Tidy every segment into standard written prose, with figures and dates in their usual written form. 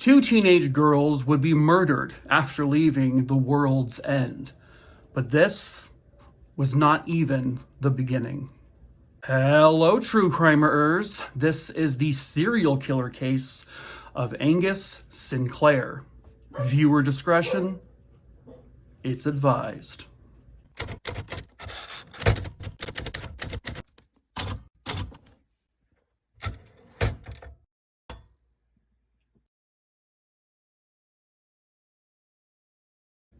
Two teenage girls would be murdered after leaving the world's end. But this was not even the beginning. Hello, true crimerers. This is the serial killer case of Angus Sinclair. Viewer discretion, it's advised.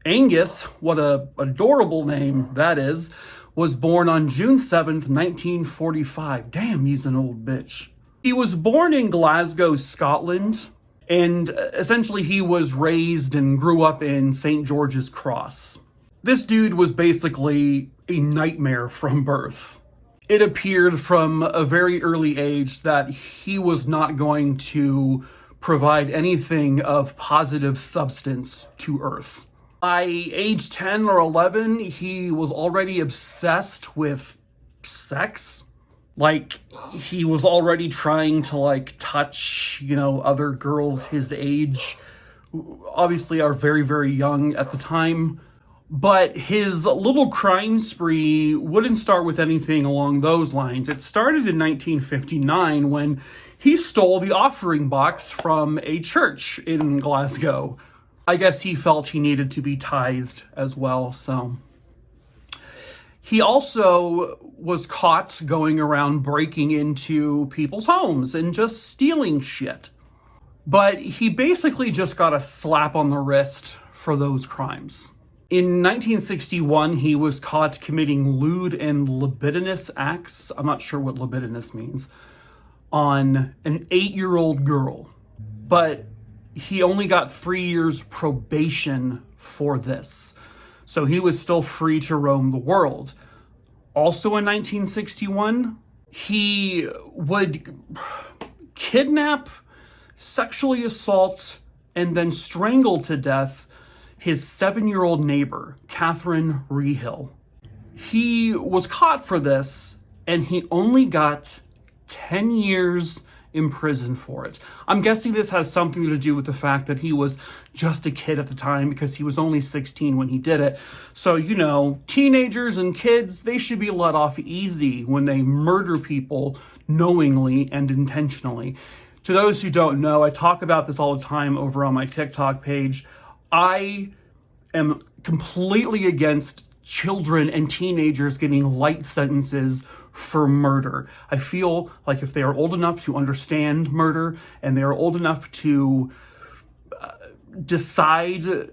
Angus, what a adorable name that is, was born on June 7th, 1945. Damn, he's an old bitch. He was born in Glasgow, Scotland, and essentially he was raised and grew up in St. George's Cross. This dude was basically a nightmare from birth. It appeared from a very early age that he was not going to provide anything of positive substance to Earth. By age 10 or 11, he was already obsessed with sex. Like, he was already trying to, touch, other girls his age. Obviously are very, very young at the time. But his little crime spree wouldn't start with anything along those lines. It started in 1959 when he stole the offering box from a church in Glasgow. I guess he felt he needed to be tithed as well, so. He also was caught going around breaking into people's homes and just stealing shit. But he basically just got a slap on the wrist for those crimes. In 1961, he was caught committing lewd and libidinous acts, I'm not sure what libidinous means, on an 8-year-old girl. But he only got 3 years probation for this. So he was still free to roam the world. Also in 1961, he would kidnap, sexually assault, and then strangle to death his 7-year-old neighbor, Catherine Rehill. He was caught for this, and he only got 10 years in prison for it. I'm guessing this has something to do with the fact that he was just a kid at the time because he was only 16 when he did it. So, teenagers and kids, they should be let off easy when they murder people knowingly and intentionally. To those who don't know, I talk about this all the time over on my TikTok page. I am completely against children and teenagers getting light sentences for murder. I feel like if they are old enough to understand murder and they are old enough to decide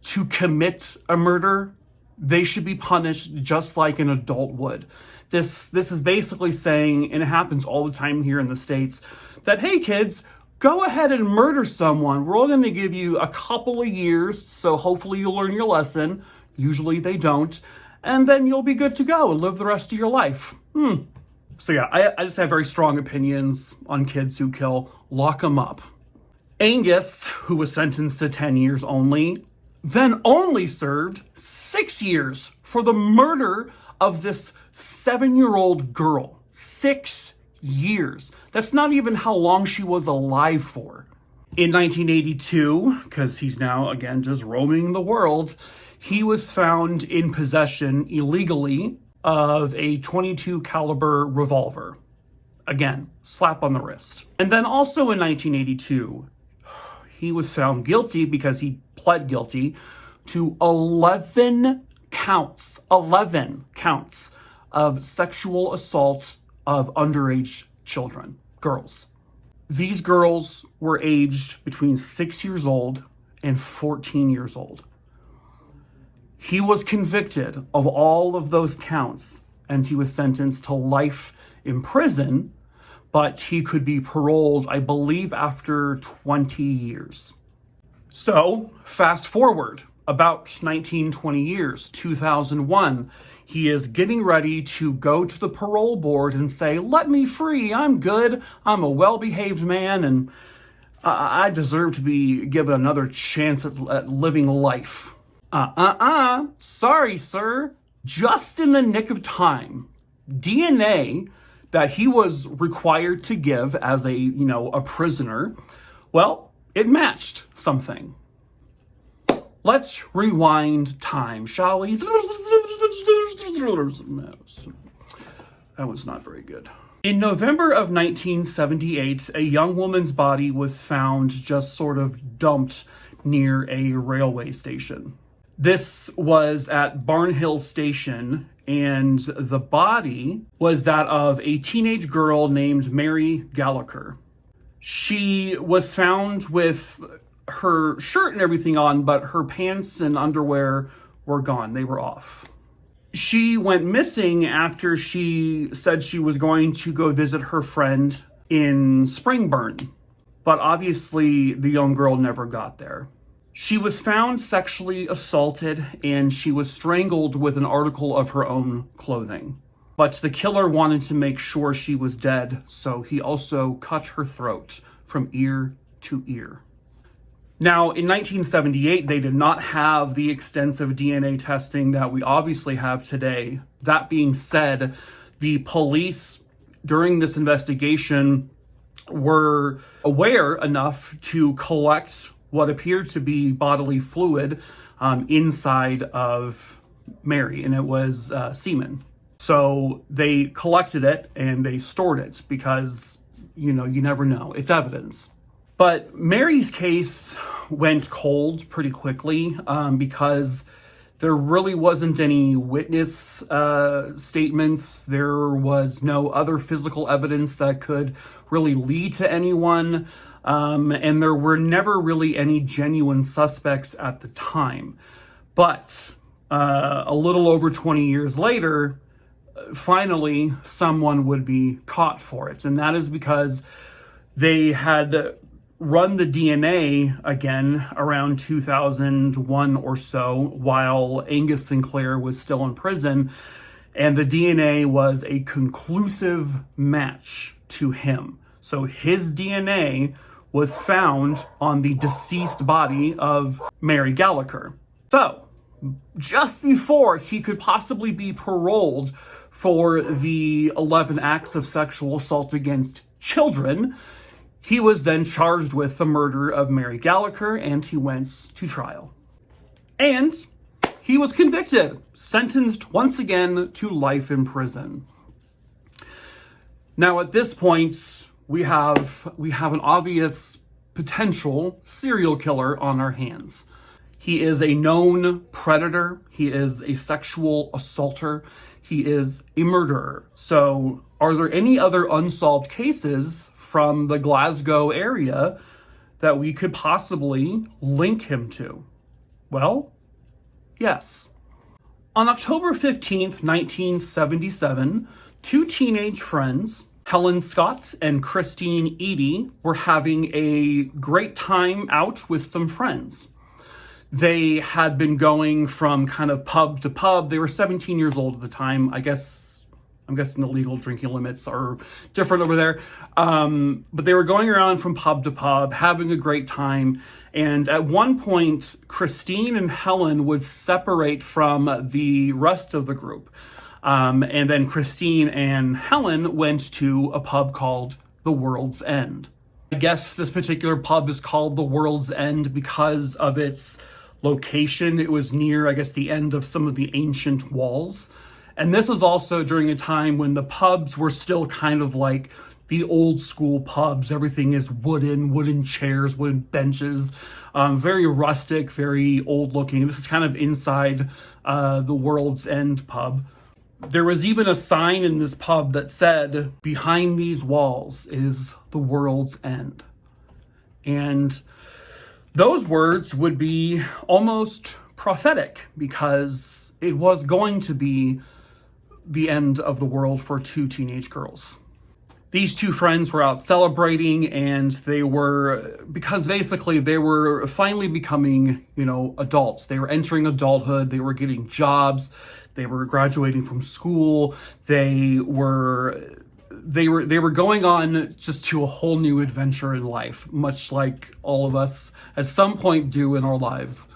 to commit a murder, they should be punished just like an adult would. This is basically saying, and it happens all the time here in the States, that, hey kids, go ahead and murder someone. We're all going to give you a couple of years, so hopefully you'll learn your lesson. Usually they don't. And then you'll be good to go and live the rest of your life. So yeah, I just have very strong opinions on kids who kill. Lock them up. Angus, who was sentenced to 10 years only, then only served 6 years for the murder of this 7-year-old girl. 6 years. That's not even how long she was alive for. In 1982, because he's now, again, just roaming the world, he was found in possession illegally of a .22 caliber revolver. Again, slap on the wrist. And then also in 1982, he was found guilty because he pled guilty to 11 counts of sexual assault of underage children, girls. These girls were aged between 6 years old and 14 years old. He was convicted of all of those counts, and he was sentenced to life in prison, but he could be paroled, I believe, after 20 years. So, fast forward about 19, 20 years, 2001, he is getting ready to go to the parole board and say, let me free, I'm good, I'm a well-behaved man, and I deserve to be given another chance at living life. Sorry, sir. Just in the nick of time, DNA that he was required to give as a prisoner, well, it matched something. Let's rewind time, shall we? That was not very good. In November of 1978, a young woman's body was found just sort of dumped near a railway station. This was at Barnhill Station, and the body was that of a teenage girl named Mary Gallagher. She was found with her shirt and everything on, but her pants and underwear were gone. They were off. She went missing after she said she was going to go visit her friend in Springburn, but obviously the young girl never got there. She was found sexually assaulted, and she was strangled with an article of her own clothing. But the killer wanted to make sure she was dead, so he also cut her throat from ear to ear. Now, in 1978, they did not have the extensive DNA testing that we obviously have today. That being said, the police during this investigation were aware enough to collect what appeared to be bodily fluid inside of Mary, and it was semen. So they collected it and they stored it because, you never know. It's evidence. But Mary's case went cold pretty quickly because there really wasn't any witness statements. There was no other physical evidence that could really lead to anyone. And there were never really any genuine suspects at the time. But a little over 20 years later, finally, someone would be caught for it. And that is because they had run the DNA again around 2001 or so while Angus Sinclair was still in prison. And the DNA was a conclusive match to him. So his DNA was found on the deceased body of Mary Gallagher. So, just before he could possibly be paroled for the 11 acts of sexual assault against children, he was then charged with the murder of Mary Gallagher, and he went to trial. And he was convicted, sentenced once again to life in prison. Now, at this point, we have an obvious potential serial killer on our hands. He is a known predator. He is a sexual assaulter. He is a murderer. So, are there any other unsolved cases from the Glasgow area that we could possibly link him to? Well, yes. On October 15th, 1977, two teenage friends, Helen Scott and Christine Eady, were having a great time out with some friends. They had been going from kind of pub to pub. They were 17 years old at the time. I'm guessing the legal drinking limits are different over there. But they were going around from pub to pub, having a great time. And at one point, Christine and Helen would separate from the rest of the group. And then Christine and Helen went to a pub called The World's End. I guess this particular pub is called The World's End because of its location. It was near, I guess, the end of some of the ancient walls. And this was also during a time when the pubs were still kind of like the old school pubs. Everything is wooden chairs, wooden benches, very rustic, very old looking. This is kind of inside the World's End pub. There was even a sign in this pub that said, "Behind these walls is the World's End." And those words would be almost prophetic because it was going to be the end of the world for two teenage girls. These two friends were out celebrating, and because basically they were finally becoming, adults. They were entering adulthood. They were getting jobs. They were graduating from school. They were going on just to a whole new adventure in life, much like all of us at some point do in our lives.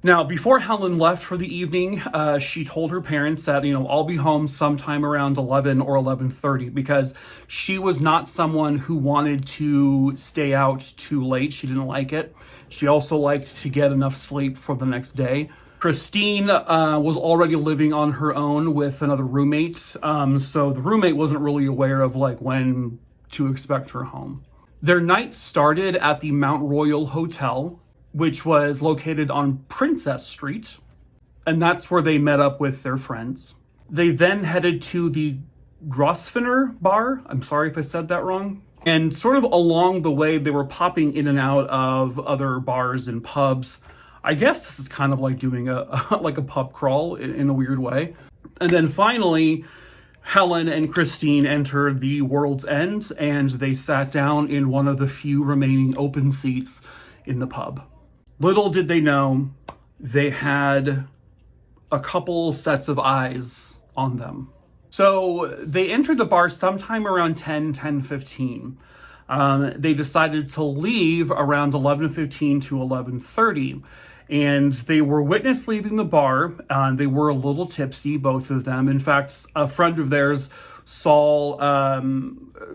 Now, before Helen left for the evening, she told her parents that, I'll be home sometime around 11 or 11:30, because she was not someone who wanted to stay out too late. She didn't like it. She also liked to get enough sleep for the next day. Christine was already living on her own with another roommate, so the roommate wasn't really aware of when to expect her home. Their night started at the Mount Royal Hotel, which was located on Princess Street, and that's where they met up with their friends. They then headed to the Grosvenor bar. I'm sorry if I said that wrong. And sort of along the way, they were popping in and out of other bars and pubs. I guess this is kind of like doing a pub crawl in a weird way. And then finally, Helen and Christine entered the World's End, and they sat down in one of the few remaining open seats in the pub. Little did they know, they had a couple sets of eyes on them. So they entered the bar sometime around 10:15. They decided to leave around 11:15 to 11:30. And they were witnessed leaving the bar. They were a little tipsy, both of them. In fact, a friend of theirs saw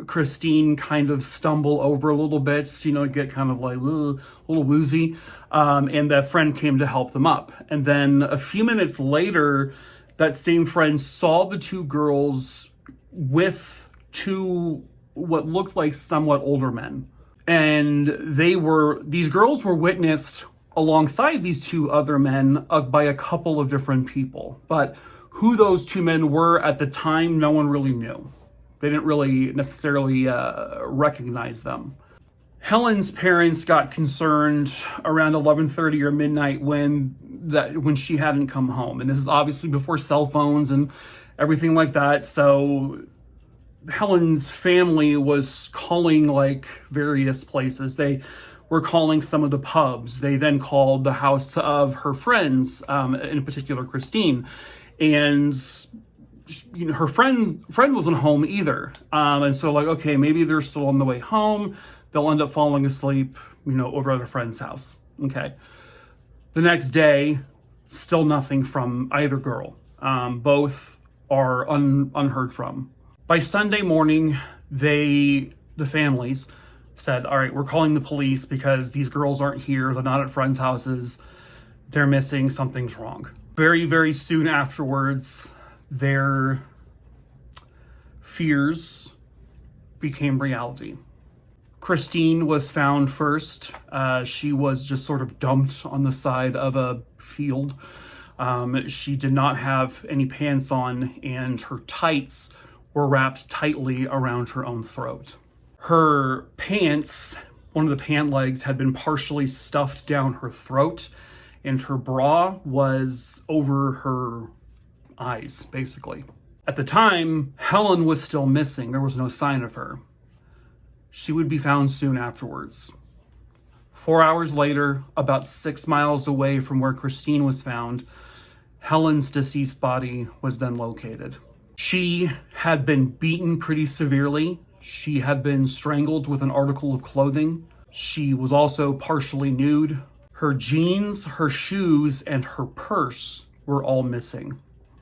Christine kind of stumble over a little bit, get kind of like a little woozy. And that friend came to help them up. And then a few minutes later, that same friend saw the two girls with two what looked like somewhat older men. And these girls were witnessed alongside these two other men by a couple of different people. But who those two men were at the time, no one really knew. They didn't really necessarily recognize them. Helen's parents got concerned around 11:30 or midnight when she hadn't come home. And this is obviously before cell phones and everything like that. So Helen's family was calling various places. They were calling some of the pubs. They then called the house of her friends, in particular Christine. And her friend wasn't home either. And so okay, maybe they're still on the way home. They'll end up falling asleep, over at a friend's house. Okay. The next day, still nothing from either girl. Both are unheard from. By Sunday morning, the families said, all right, we're calling the police because these girls aren't here. They're not at friends' houses. They're missing. Something's wrong. Very, very soon afterwards, their fears became reality. Christine was found first. She was just sort of dumped on the side of a field. She did not have any pants on, and her tights were wrapped tightly around her own throat. Her pants, one of the pant legs, had been partially stuffed down her throat, and her bra was over her eyes, basically. At the time, Helen was still missing. There was no sign of her. She would be found soon afterwards. 4 hours later, about 6 miles away from where Christine was found, Helen's deceased body was then located. She had been beaten pretty severely. She had been strangled with an article of clothing. She was also partially nude. Her jeans, her shoes, and her purse were all missing.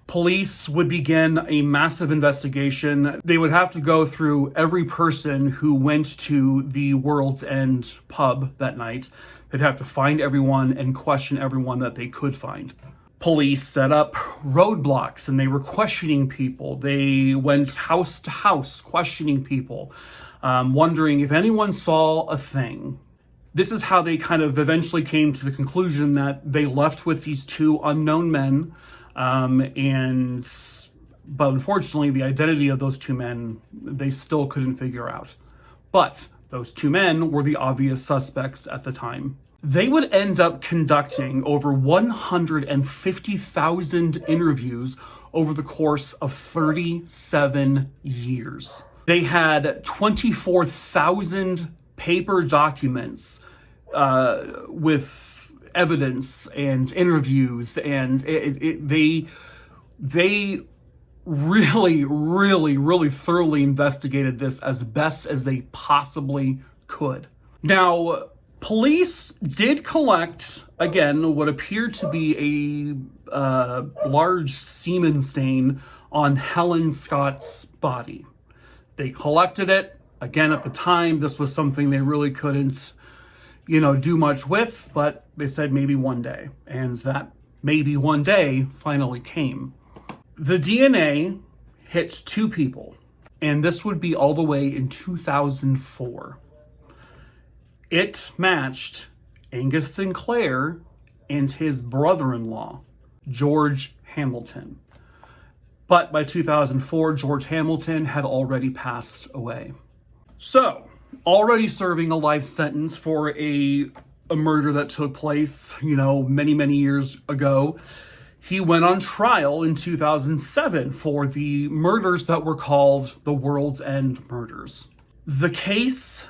Police would begin a massive investigation. They would have to go through every person who went to the World's End pub that night. They'd have to find everyone and question everyone that they could find. Police set up roadblocks and they were questioning people. They went house to house questioning people, wondering if anyone saw a thing. This is how they kind of eventually came to the conclusion that they left with these two unknown men. But unfortunately, the identity of those two men, they still couldn't figure out. But those two men were the obvious suspects at the time. They would end up conducting over 150,000 interviews over the course of 37 years. They had 24,000 paper documents with evidence and interviews, and they really thoroughly investigated this as best as they possibly could. Now, Police did collect, again, what appeared to be a large semen stain on Helen Scott's body. They collected it. Again, at the time, this was something they really couldn't, do much with, but they said maybe one day. And that maybe one day finally came. The DNA hit 2 people, and this would be all the way in 2004. It matched Angus Sinclair and his brother-in-law, George Hamilton. But by 2004, George Hamilton had already passed away. So, already serving a life sentence for a murder that took place, many, many years ago, he went on trial in 2007 for the murders that were called the World's End murders. The case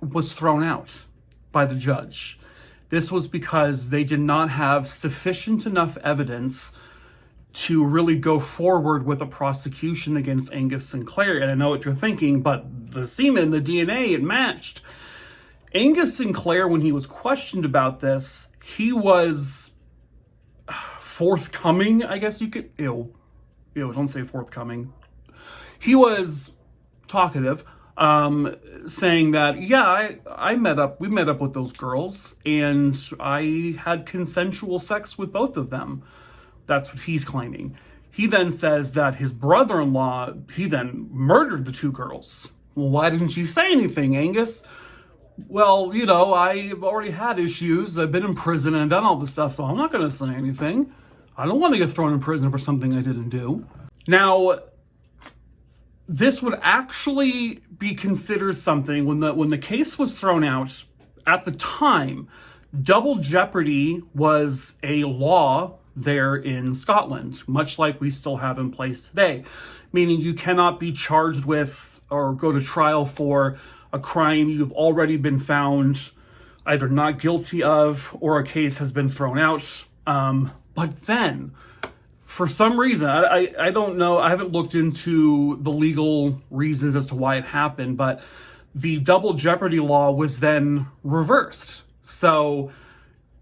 was thrown out by the judge. This was because they did not have sufficient enough evidence to really go forward with a prosecution against Angus Sinclair. And I know what you're thinking, but the semen, the DNA, it matched. Angus Sinclair, when he was questioned about this, he was forthcoming, I guess you could, don't say forthcoming. He was talkative, saying that, we met up with those girls, and I had consensual sex with both of them. That's what he's claiming. He then says that his brother-in-law, he then murdered the 2 girls. Well, why didn't you say anything, Angus? Well, I've already had issues. I've been in prison and done all this stuff, so I'm not going to say anything. I don't want to get thrown in prison for something I didn't do. Now, this would actually be considered something when the case was thrown out at the time. Double jeopardy was a law there in Scotland, much like we still have in place today, meaning you cannot be charged with or go to trial for a crime you've already been found either not guilty of or a case has been thrown out. But then, for some reason, I don't know, I haven't looked into the legal reasons as to why it happened, but the double jeopardy law was then reversed. So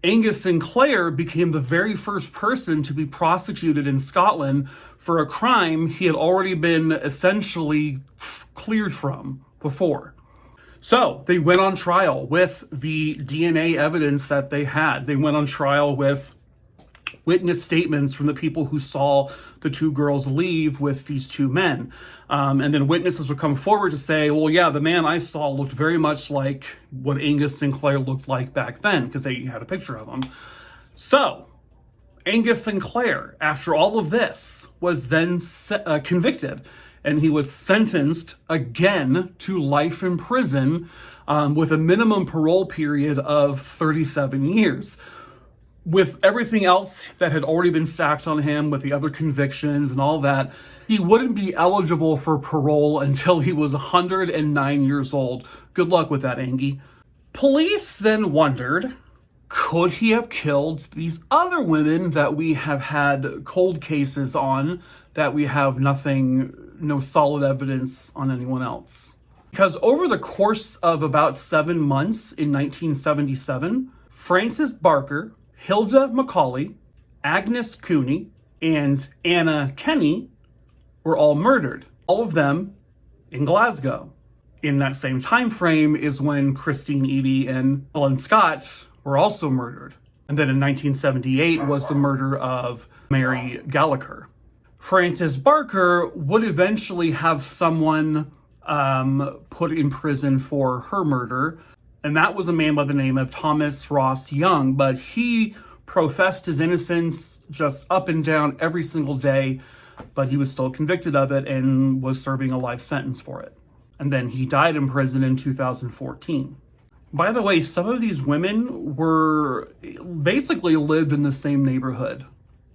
Angus Sinclair became the very first person to be prosecuted in Scotland for a crime he had already been essentially cleared from before. So they went on trial with the DNA evidence that they had. They went on trial with witness statements from the people who saw the 2 girls leave with these 2 men. And then witnesses would come forward to say, well, yeah, the man I saw looked very much like what Angus Sinclair looked like back then, because they had a picture of him. So Angus Sinclair, after all of this, was then convicted, and he was sentenced again to life in prison with a minimum parole period of 37 years. With everything else that had already been stacked on him, with the other convictions and all that, he wouldn't be eligible for parole until he was 109 years old. Good luck with that, Angie. Police then wondered, could he have killed these other women that we have had cold cases on, that we have no solid evidence on anyone else? Because over the course of about 7 months in 1977, Frances Barker, Hilda McCauley, Agnes Cooney, and Anna Kenny were all murdered. All of them in Glasgow. In that same time frame is when Christine Eady and Helen Scott were also murdered. And then in 1978 was the murder of Mary Gallagher. Frances Barker would eventually have someone put in prison for her murder, and that was a man by the name of Thomas Ross Young, but he professed his innocence just up and down every single day, but he was still convicted of it and was serving a life sentence for it. And then he died in prison in 2014. By the way, some of these women basically lived in the same neighborhood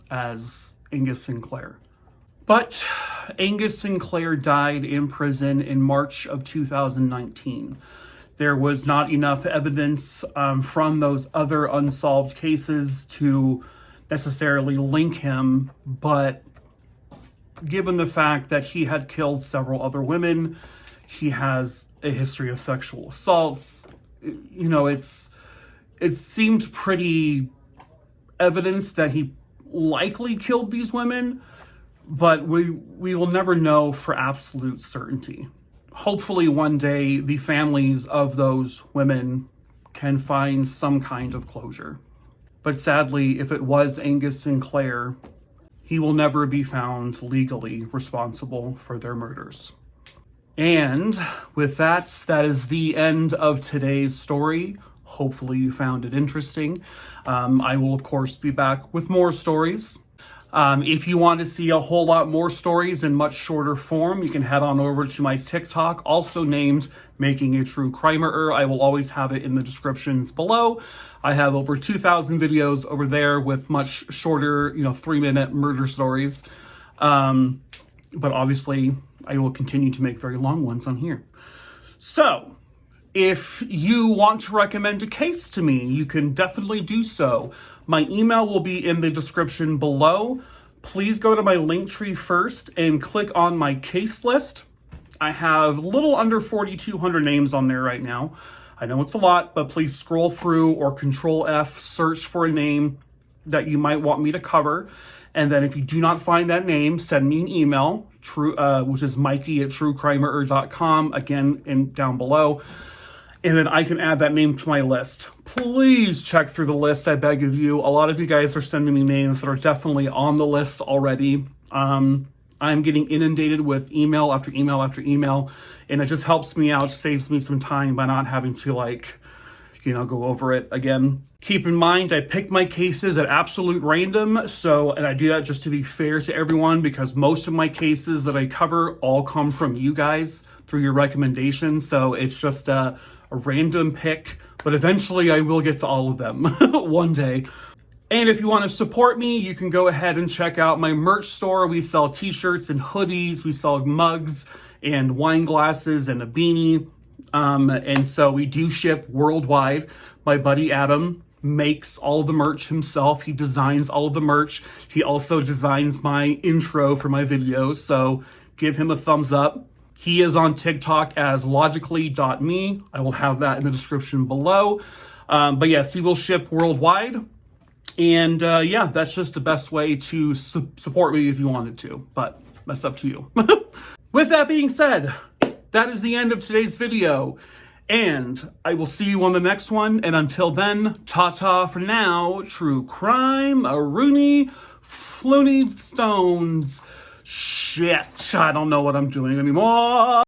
as Angus Sinclair. But Angus Sinclair died in prison in March of 2019. There was not enough evidence from those other unsolved cases to necessarily link him, but given the fact that he had killed several other women, he has a history of sexual assaults, it's it seemed pretty evidence that he likely killed these women, but we will never know for absolute certainty. Hopefully one day the families of those women can find some kind of closure. But sadly, if it was Angus Sinclair, he will never be found legally responsible for their murders. And with that, that is the end of today's story. Hopefully you found it interesting. I will, of course, be back with more stories. If you want to see a whole lot more stories in much shorter form, you can head on over to my TikTok, also named Making a True Crimerer. I will always have it in the descriptions below. I have over 2,000 videos over there with much shorter, 3-minute murder stories. But obviously, I will continue to make very long ones on here. So, if you want to recommend a case to me, you can definitely do so. My email will be in the description below. Please go to my Linktree first and click on my case list. I have a little under 4,200 names on there right now. I know it's a lot, but please scroll through or Control F, search for a name that you might want me to cover. And then if you do not find that name, send me an email, which is mikey@truecrimerer.com, again, down below. And then I can add that name to my list. Please check through the list, I beg of you. A lot of you guys are sending me names that are definitely on the list already. I'm getting inundated with email after email after email, and it just helps me out, saves me some time by not having to go over it again. Keep in mind, I pick my cases at absolute random, and I do that just to be fair to everyone, because most of my cases that I cover all come from you guys through your recommendations, so it's just a random pick, but eventually I will get to all of them one day. And if you want to support me, you can go ahead and check out my merch store. We sell t-shirts and hoodies, we sell mugs and wine glasses and a beanie. And so we do ship worldwide. My buddy Adam makes all of the merch himself. He designs all of the merch. He also designs my intro for my videos, so give him a thumbs up. He is on TikTok as logically.me. I will have that in the description below. But yes, he will ship worldwide. And that's just the best way to support me if you wanted to, but that's up to you. With that being said, that is the end of today's video, and I will see you on the next one. And until then, ta-ta for now. True crime, a Rooney, Flooney Stones. Shit, I don't know what I'm doing anymore.